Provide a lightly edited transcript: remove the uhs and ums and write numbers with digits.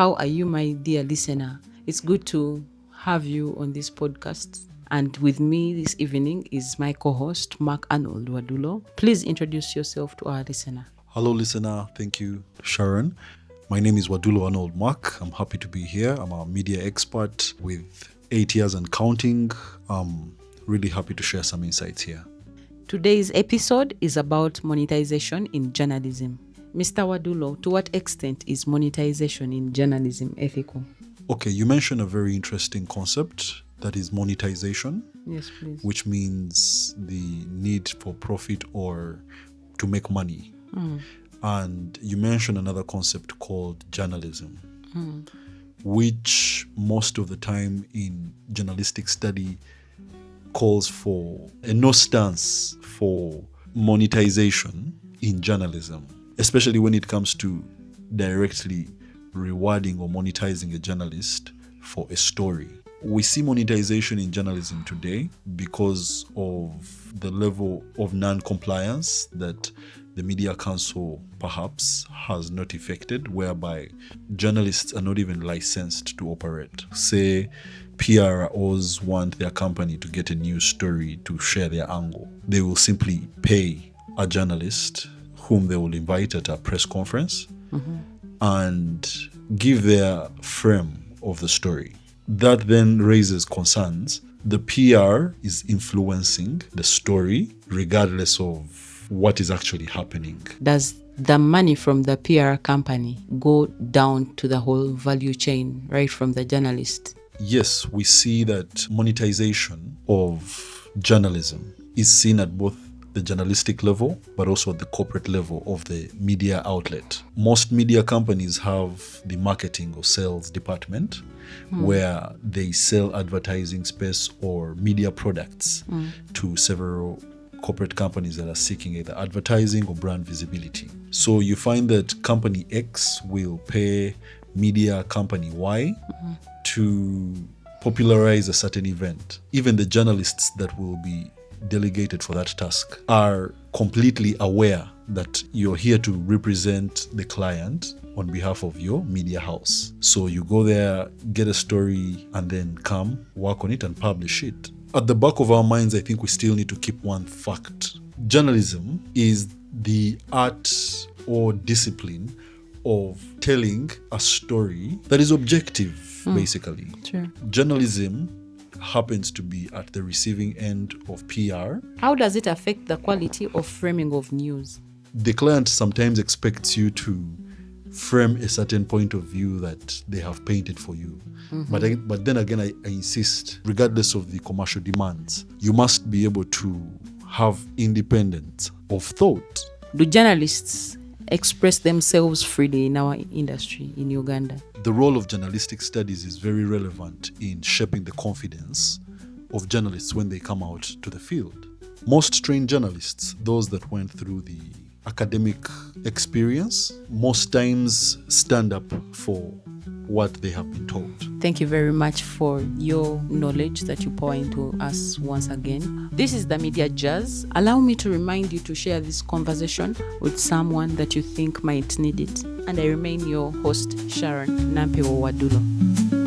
How are you, my dear listener? It's good to have you on this podcast. And with me this evening is my co-host, Mark Arnold Wadulo. Please introduce yourself to our listener. Hello, listener. Thank you, Sharon. My name is Wadulo Arnold Mark. I'm happy to be here. I'm a media expert with 8 years and counting. I'm really happy to share some insights here. Today's episode is about monetization in journalism. Mr. Wadulo, to what extent is monetization in journalism ethical? Okay, you mentioned a very interesting concept, that is monetization. Yes, please. Which means the need for profit or to make money. And you mentioned another concept called journalism, which most of the time in journalistic study calls for a no stance for monetization in journalism, especially when it comes to directly rewarding or monetizing a journalist for a story. We see monetization in journalism today because of the level of non-compliance that the Media Council perhaps has not effected, whereby journalists are not even licensed to operate. Say PROs want their company to get a news story to share their angle. They will simply pay a journalist whom they will invite at a press conference and give their frame of the story. That then raises concerns. The PR is influencing the story regardless of what is actually happening. Does the money from the PR company go down to the whole value chain, right from the journalist? Yes, we see that monetization of journalism is seen at both the journalistic level, but also at the corporate level of the media outlet. Most media companies have the marketing or sales department where they sell advertising space or media products to several corporate companies that are seeking either advertising or brand visibility. So you find that company X will pay media company Y to popularize a certain event. Even the journalists that will be delegated for that task are completely aware that you're here to represent the client on behalf of your media house. So you go there, get a story, and then come work on it and publish it. At the back of our minds, I think we still need to keep one fact. Journalism is the art or discipline of telling a story that is objective, basically. Sure. Journalism happens to be at the receiving end of PR. How does it affect the quality of framing of news? The client sometimes expects you to frame a certain point of view that they have painted for you. But then again, I insist, regardless of the commercial demands, you must be able to have independence of thought. Do journalists express themselves freely in our industry in Uganda? The role of journalistic studies is very relevant in shaping the confidence of journalists when they come out to the field. Most trained journalists, those that went through the academic experience, most times stand up for what they have been told. Thank you very much for your knowledge that you pour into us once again. This is the Media Jazz. Allow me to remind you to share this conversation with someone that you think might need it. And I remain your host, Sharon Nampewo Wadulo.